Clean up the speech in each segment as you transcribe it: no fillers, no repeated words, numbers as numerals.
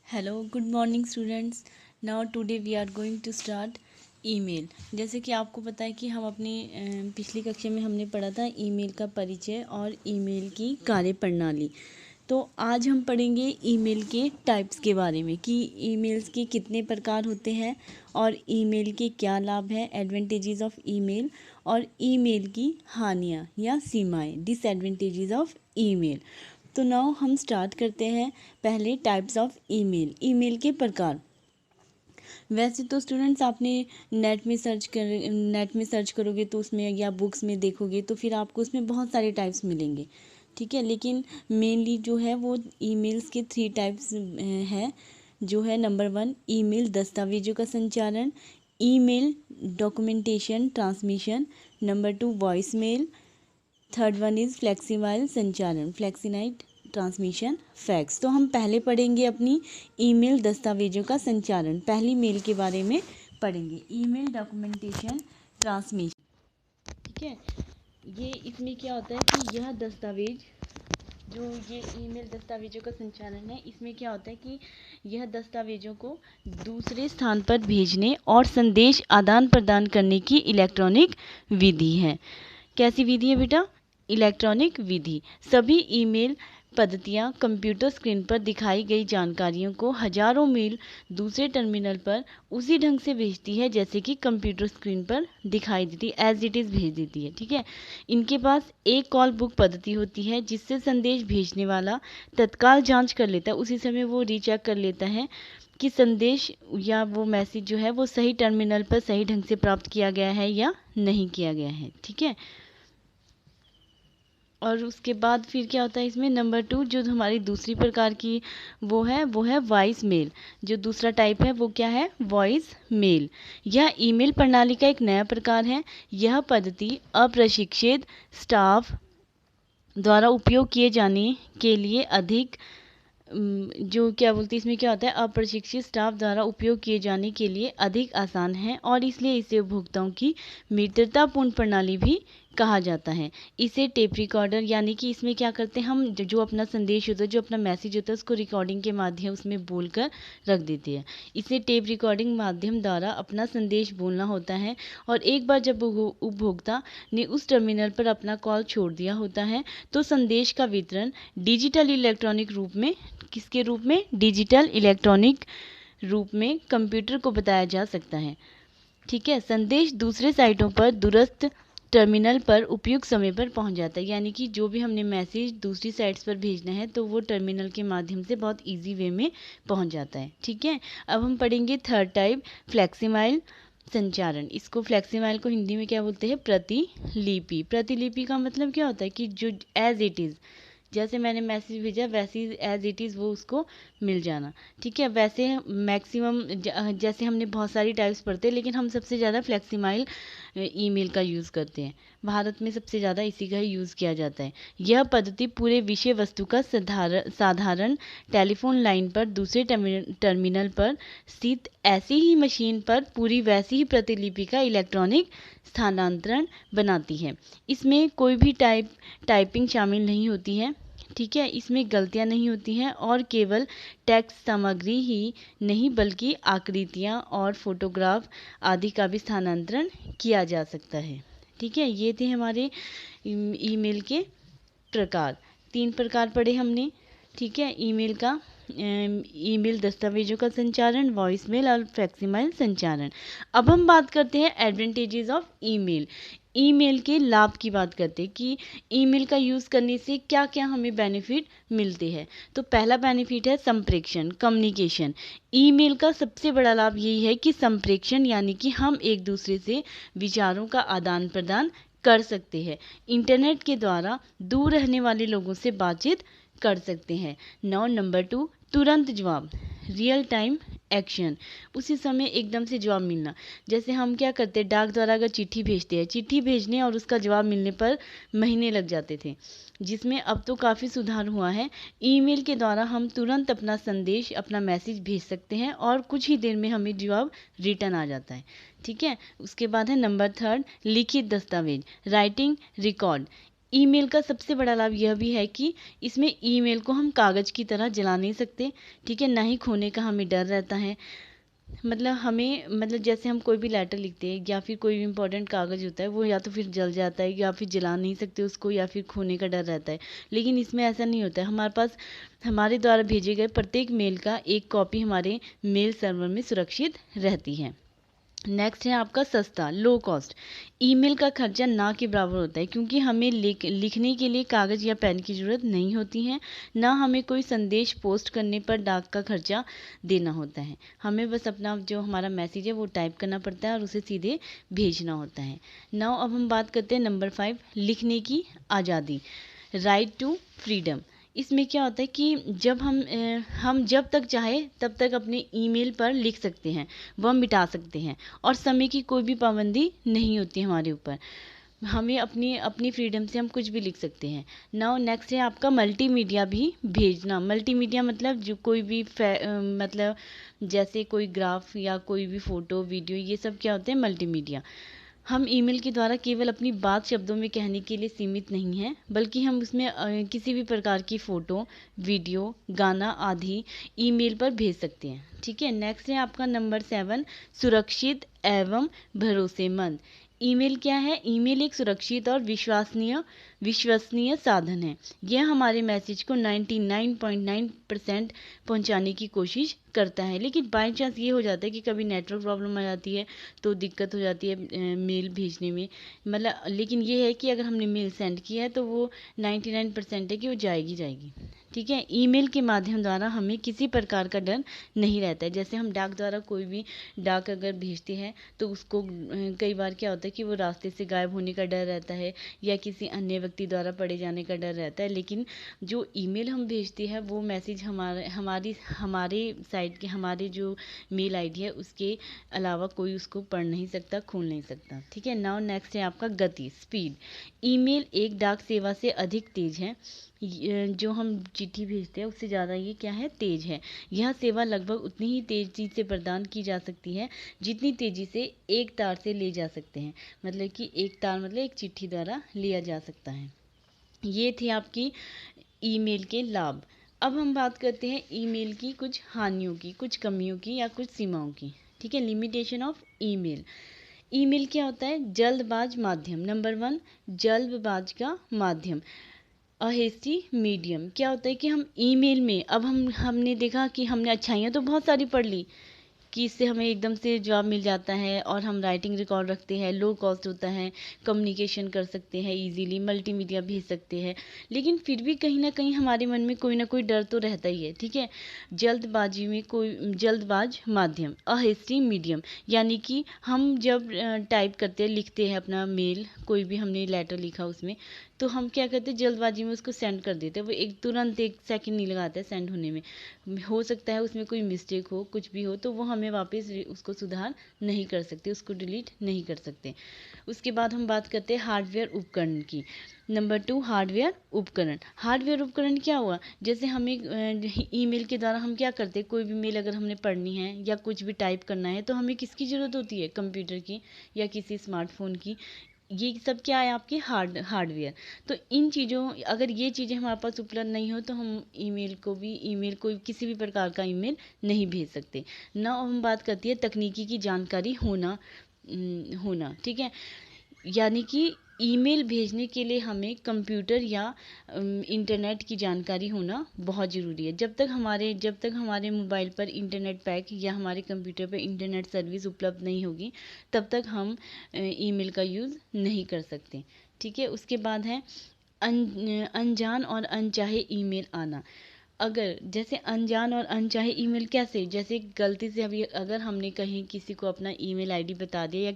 Hello good morning students. Now today we are going to start email. जैसे कि आपको पता है कि हम अपनी पिछली कक्षा में हमने पढ़ा था ईमेल का परिचय और ईमेल की कार्यप्रणाली। तो आज हम पढ़ेंगे ईमेल के टाइप्स के बारे में कि ईमेल्स के कितने प्रकार होते हैं और ईमेल के क्या लाभ हैं, एडवांटेजेस ऑफ ईमेल और ईमेल की हानियाँ या सीमाएं, डिसएडवांटेजेस ऑफ ईमेल। तो नाउ हम स्टार्ट करते हैं। पहले टाइप्स ऑफ ईमेल, ईमेल के प्रकार। वैसे तो स्टूडेंट्स आपने नेट में सर्च करोगे तो उसमें या बुक्स में देखोगे तो फिर आपको उसमें बहुत सारे टाइप्स मिलेंगे, ठीक है। लेकिन मेनली जो है वो ईमेल्स के 3 टाइप्स है। जो है नंबर 1 ईमेल दस्तावेजों का संचारण, email documentation transmission, number 2 voice mail, third one is fleximail संचारण, फ्लेक्सीनाइट ट्रांसमिशन, फैक्स। तो हम पहले पढ़ेंगे अपनी ईमेल दस्तावेजों का संचारण, पहली मेल के बारे में पढ़ेंगे, ईमेल डॉक्यूमेंटेशन ट्रांसमिशन, ठीक है। ये इसमें क्या होता है कि यह दस्तावेज जो ये ईमेल दस्तावेजों का संचालन है, इसमें क्या होता है कि यह दस्तावेजों को दूसरे स्थान पर भेजने और संदेश आदान प्रदान करने की इलेक्ट्रॉनिक विधि है। कैसी विधि है बेटा? इलेक्ट्रॉनिक विधि। सभी ईमेल पद्धतियां कंप्यूटर स्क्रीन पर दिखाई गई जानकारियों को हजारों मील दूसरे टर्मिनल पर उसी ढंग से भेजती है जैसे कि कंप्यूटर स्क्रीन पर दिखाई देती, एज इट इज़ भेज देती है, ठीक है। इनके पास एक कॉल बुक पद्धति होती है जिससे संदेश भेजने वाला तत्काल जांच कर लेता है, उसी समय वो रीचेक कर लेता है कि संदेश या वो मैसेज जो है वो सही टर्मिनल पर सही ढंग से प्राप्त किया गया है या नहीं किया गया है, ठीक है। और उसके बाद फिर क्या होता है इसमें नंबर 2 जो हमारी दूसरी प्रकार की वो है वॉइस मेल। जो दूसरा टाइप है वो क्या है? Voice mail. यह ईमेल प्रणाली का एक नया प्रकार है। यह पद्धति अप्रशिक्षित स्टाफ द्वारा उपयोग किए जाने के लिए अधिक जो क्या बोलते हैं इसमें क्या होता है, अप्रशिक्षित स्टाफ द्वारा उपयोग किए जाने के लिए अधिक आसान है और इसलिए इसे उपभोक्ताओं की मित्रतापूर्ण प्रणाली भी कहा जाता है। इसे टेप रिकॉर्डर यानी कि इसमें क्या करते हैं हम जो अपना संदेश होता है, जो अपना मैसेज होता है उसको रिकॉर्डिंग के माध्यम उसमें बोलकर रख देते हैं। इसे टेप रिकॉर्डिंग माध्यम द्वारा अपना संदेश बोलना होता है और एक बार जब उपभोक्ता ने उस टर्मिनल पर अपना कॉल छोड़ दिया होता है तो संदेश का वितरण डिजिटल इलेक्ट्रॉनिक रूप में, किसके रूप में? डिजिटल इलेक्ट्रॉनिक रूप में कंप्यूटर को बताया जा सकता है, ठीक है। संदेश दूसरे साइटों पर दूरस्थ टर्मिनल पर उपयुक्त समय पर पहुंच जाता है, यानी कि जो भी हमने मैसेज दूसरी साइट्स पर भेजना है तो वो टर्मिनल के माध्यम से बहुत इजी वे में पहुंच जाता है, ठीक है। अब हम पढ़ेंगे थर्ड टाइप, फ्लेक्सीमाइल संचारण। इसको फ्लेक्सीमाइल को हिंदी में क्या बोलते हैं? प्रतिलिपि। प्रतिलिपि का मतलब क्या होता है कि जो एज इट इज़, जैसे मैंने मैसेज भेजा वैसे ही एज इट इज़ वो उसको मिल जाना, ठीक है। वैसे मैक्सिमम जैसे हमने बहुत सारी टाइप्स पढ़ते हैं लेकिन हम सबसे ज़्यादा फ्लेक्सीमाइल ईमेल का यूज़ करते हैं। भारत में सबसे ज़्यादा इसी का ही यूज़ किया जाता है। यह पद्धति पूरे विषय वस्तु का साधारण टेलीफोन लाइन पर दूसरे टर्मिनल पर स्थित ऐसी ही मशीन पर पूरी वैसी ही प्रतिलिपि का इलेक्ट्रॉनिक स्थानांतरण बनाती है। इसमें कोई भी टाइपिंग शामिल नहीं होती है, ठीक है। इसमें गलतियां नहीं होती हैं और केवल टेक्स्ट सामग्री ही नहीं बल्कि आकृतियां और फोटोग्राफ आदि का भी स्थानांतरण किया जा सकता है, ठीक है। ये थे हमारे ईमेल के प्रकार। 3 प्रकार पढ़े हमने, ठीक है। ईमेल का ईमेल दस्तावेजों का संचारण, वॉइस मेल और फ्लेक्सीमाइल संचारण। अब हम बात करते हैं एडवांटेजेस ऑफ ईमेल। ईमेल के लाभ की बात करते हैं कि ईमेल का यूज़ करने से क्या क्या हमें बेनिफिट मिलते हैं। तो पहला बेनिफिट है संप्रेषण, कम्युनिकेशन। ईमेल का सबसे बड़ा लाभ यही है कि संप्रेषण यानी कि हम एक दूसरे से विचारों का आदान प्रदान कर सकते हैं। इंटरनेट के द्वारा दूर रहने वाले लोगों से बातचीत कर सकते हैं। नाउ नंबर 2 तुरंत जवाब, रियल टाइम एक्शन। उसी समय एकदम से जवाब मिलना। जैसे हम क्या करते हैं, डाक द्वारा अगर चिट्ठी भेजते हैं, चिट्ठी भेजने और उसका जवाब मिलने पर महीने लग जाते थे, जिसमें अब तो काफ़ी सुधार हुआ है। ईमेल के द्वारा हम तुरंत अपना संदेश, अपना मैसेज भेज सकते हैं और कुछ ही देर में हमें जवाब रिटर्न आ जाता है, ठीक है। उसके बाद है नंबर 3 लिखित दस्तावेज, राइटिंग रिकॉर्ड। ईमेल का सबसे बड़ा लाभ यह भी है कि इसमें ईमेल को हम कागज़ की तरह जला नहीं सकते, ठीक है, ना ही खोने का हमें डर रहता है। मतलब हमें, मतलब जैसे हम कोई भी लेटर लिखते हैं या फिर कोई भी इम्पोर्टेंट कागज़ होता है, वो या तो फिर जल जाता है या फिर जला नहीं सकते उसको, या फिर खोने का डर रहता है। लेकिन इसमें ऐसा नहीं होता है, हमारे पास हमारे द्वारा भेजे गए प्रत्येक मेल का एक कॉपी हमारे मेल सर्वर में सुरक्षित रहती है। नेक्स्ट है आपका सस्ता, लो कॉस्ट। ईमेल का खर्चा ना के बराबर होता है, क्योंकि हमें लिखने के लिए कागज़ या पेन की ज़रूरत नहीं होती है, ना हमें कोई संदेश पोस्ट करने पर डाक का खर्चा देना होता है। हमें बस अपना जो हमारा मैसेज है वो टाइप करना पड़ता है और उसे सीधे भेजना होता है। नाउ अब हम बात करते हैं नंबर 5, लिखने की आज़ादी, राइट टू फ्रीडम। इसमें क्या होता है कि जब हम जब तक चाहे तब तक अपने ईमेल पर लिख सकते हैं, वह मिटा सकते हैं, और समय की कोई भी पाबंदी नहीं होती हमारे ऊपर। हमें अपनी अपनी फ्रीडम से हम कुछ भी लिख सकते हैं। नाउ नेक्स्ट है आपका मल्टीमीडिया भी भेजना। मल्टीमीडिया मतलब जो कोई भी मतलब जैसे कोई ग्राफ या कोई भी फ़ोटो वीडियो, ये सब क्या होते हैं, मल्टीमीडिया। हम ईमेल के द्वारा केवल अपनी बात शब्दों में कहने के लिए सीमित नहीं हैं, बल्कि हम उसमें किसी भी प्रकार की फ़ोटो, वीडियो, गाना आदि ईमेल पर भेज सकते हैं, ठीक है। नेक्स्ट है आपका नंबर 7, सुरक्षित एवं भरोसेमंद। ईमेल क्या है? ईमेल एक सुरक्षित और विश्वसनीय साधन है। यह हमारे मैसेज को 99.9% पहुंचाने की कोशिश करता है, लेकिन बाय चांस ये हो जाता है कि कभी नेटवर्क प्रॉब्लम आ जाती है तो दिक्कत हो जाती है मेल भेजने में। मतलब लेकिन ये है कि अगर हमने मेल सेंड किया है तो वो 99% है कि वो जाएगी, ठीक है। ईमेल के माध्यम द्वारा हमें किसी प्रकार का डर नहीं रहता है। जैसे हम डाक द्वारा कोई भी डाक अगर भेजते हैं तो उसको कई बार क्या होता है कि वो रास्ते से गायब होने का डर रहता है या किसी अन्य व्यक्ति द्वारा पढ़े जाने का डर रहता है। लेकिन जो ईमेल हम भेजते हैं वो मैसेज हमारे साइट के, हमारे जो मेल आईडी है उसके अलावा कोई उसको पढ़ नहीं सकता, खोल नहीं सकता, ठीक है। नाउ नेक्स्ट है आपका गति, स्पीड। ईमेल एक डाक सेवा से अधिक तेज है। जो हम चिट्ठी भेजते हैं उससे ज़्यादा ये क्या है, तेज है। यह सेवा लगभग उतनी ही तेजी से प्रदान की जा सकती है जितनी तेजी से एक तार से ले जा सकते हैं। मतलब कि एक तार मतलब एक चिट्ठी द्वारा लिया जा सकता है। ये थी आपकी ईमेल के लाभ। अब हम बात करते हैं ईमेल की कुछ हानियों की, कुछ कमियों की या कुछ सीमाओं की, ठीक है। Limitation of email. ईमेल क्या होता है? जल्दबाज माध्यम। नंबर 1, जल्दबाज का माध्यम। अहेस्टी मीडियम। क्या होता है कि हम ईमेल में, अब हमने देखा कि हमने अच्छाइयाँ तो बहुत सारी पढ़ ली कि इससे हमें एकदम से जॉब मिल जाता है और हम राइटिंग रिकॉर्ड रखते हैं, लो कॉस्ट होता है, कम्युनिकेशन कर सकते हैं इजीली, मल्टीमीडिया भेज सकते हैं। लेकिन फिर भी कहीं ना कहीं हमारे मन में कोई ना कोई डर तो रहता ही है, ठीक है। जल्दबाजी में कोई जल्दबाज माध्यम, अहेस्टी मीडियम, यानी कि हम जब टाइप करते हैं, लिखते हैं अपना मेल, कोई भी हमने लेटर लिखा उसमें, तो हम क्या करते हैं, जल्दबाजी में उसको सेंड कर देते हैं। वो तुरंत 1 सेकंड नहीं लगाता है सेंड होने में। हो सकता है उसमें कोई मिस्टेक हो, कुछ भी हो, तो वो हमें वापस उसको सुधार नहीं कर सकते, उसको डिलीट नहीं कर सकते। उसके बाद हम बात करते हैं हार्डवेयर उपकरण की। नंबर 2, हार्डवेयर उपकरण। हार्डवेयर उपकरण क्या हुआ? जैसे हमें ईमेल के द्वारा हम क्या करते हैं, कोई भी मेल अगर हमने पढ़नी है या कुछ भी टाइप करना है तो हमें किसकी ज़रूरत होती है? कंप्यूटर की या किसी स्मार्टफोन की। ये सब क्या है? आपके हार्डवेयर। तो इन चीज़ों, अगर ये चीज़ें हमारे पास उपलब्ध नहीं हो तो हम ईमेल को किसी भी प्रकार का ईमेल नहीं भेज सकते ना। हम बात करती है तकनीकी की जानकारी होना, ठीक है। यानी कि ईमेल भेजने के लिए हमें कंप्यूटर या इंटरनेट की जानकारी होना बहुत ज़रूरी है। जब तक हमारे मोबाइल पर इंटरनेट पैक या हमारे कंप्यूटर पर इंटरनेट सर्विस उपलब्ध नहीं होगी तब तक हम ईमेल का यूज़ नहीं कर सकते, ठीक है। उसके बाद है अनजान और अनचाहे ईमेल आना। अगर जैसे अनजान और अनचाहे ईमेल कैसे? जैसे गलती से अभी अगर हमने कहीं किसी को अपना ईमेल आईडी बता दिया या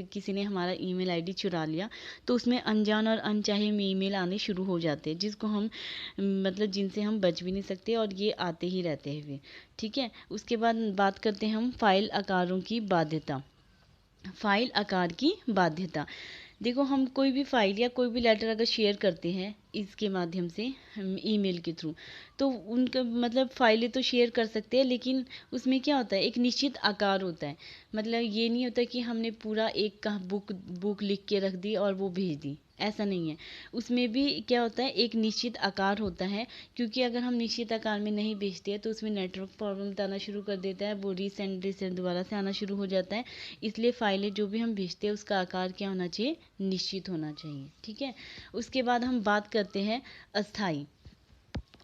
किसी ने हमारा ईमेल आईडी चुरा लिया तो उसमें अनजान और अनचाहे ईमेल आने शुरू हो जाते हैं, जिसको हम मतलब जिनसे हम बच भी नहीं सकते और ये आते ही रहते हैं वे, ठीक है। उसके बाद बात करते हैं हम फाइल आकारों की बाध्यता। फाइल आकार की बाध्यता। देखो, हम कोई भी फाइल या कोई भी लेटर अगर शेयर करते हैं इसके माध्यम से, ईमेल के थ्रू। तो उनका मतलब फाइलें तो शेयर कर सकते हैं, लेकिन उसमें क्या होता है, एक निश्चित आकार होता है। मतलब ये नहीं होता कि हमने पूरा एक का बुक लिख के रख दी और वो भेज दी, ऐसा नहीं है। उसमें भी क्या होता है, एक निश्चित आकार होता है, क्योंकि अगर हम निश्चित आकार में नहीं भेजते हैं तो उसमें नेटवर्क प्रॉब्लम आना शुरू कर देता है, वो रीसेंड दोबारा से आना शुरू हो जाता है। इसलिए फाइलें जो भी हम भेजते हैं उसका आकार क्या होना चाहिए, निश्चित होना चाहिए। ठीक है, उसके बाद हम बात करते हैं अस्थाई।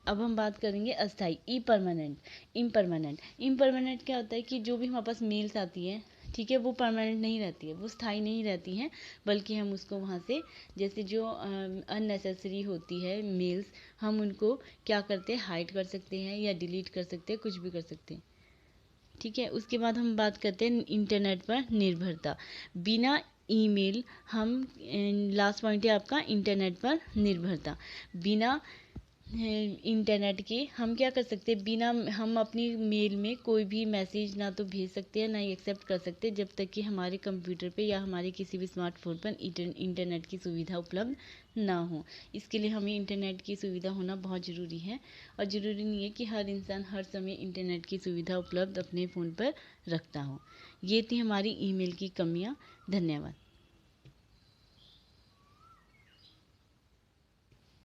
अब हम बात करेंगे अस्थाई, ई परमानेंट, इम्परमानेंट। इम्परमानेंट क्या होता है कि जो भी हमारे पास मेल्स आती है, ठीक है, वो परमानेंट नहीं रहती है, वो स्थायी नहीं रहती हैं, बल्कि हम उसको वहाँ से, जैसे जो अननेसेसरी होती है मेल्स, हम उनको क्या करते हैं, हाइड कर सकते हैं या डिलीट कर सकते हैं, कुछ भी कर सकते हैं। ठीक है, उसके बाद हम बात करते हैं इंटरनेट पर निर्भरता। बिना ईमेल हम, लास्ट पॉइंट है आपका इंटरनेट पर निर्भरता। बिना इंटरनेट के हम क्या कर सकते हैं, बिना, हम अपनी मेल में कोई भी मैसेज ना तो भेज सकते हैं ना ही एक्सेप्ट कर सकते, जब तक कि हमारे कंप्यूटर पे या हमारे किसी भी स्मार्टफोन पर इंटरनेट की सुविधा उपलब्ध ना हो। इसके लिए हमें इंटरनेट की सुविधा होना बहुत ज़रूरी है, और ज़रूरी नहीं है कि हर इंसान हर समय इंटरनेट की सुविधा उपलब्ध अपने फ़ोन पर रखता हो। ये थी हमारी ईमेल की कमियाँ। धन्यवाद।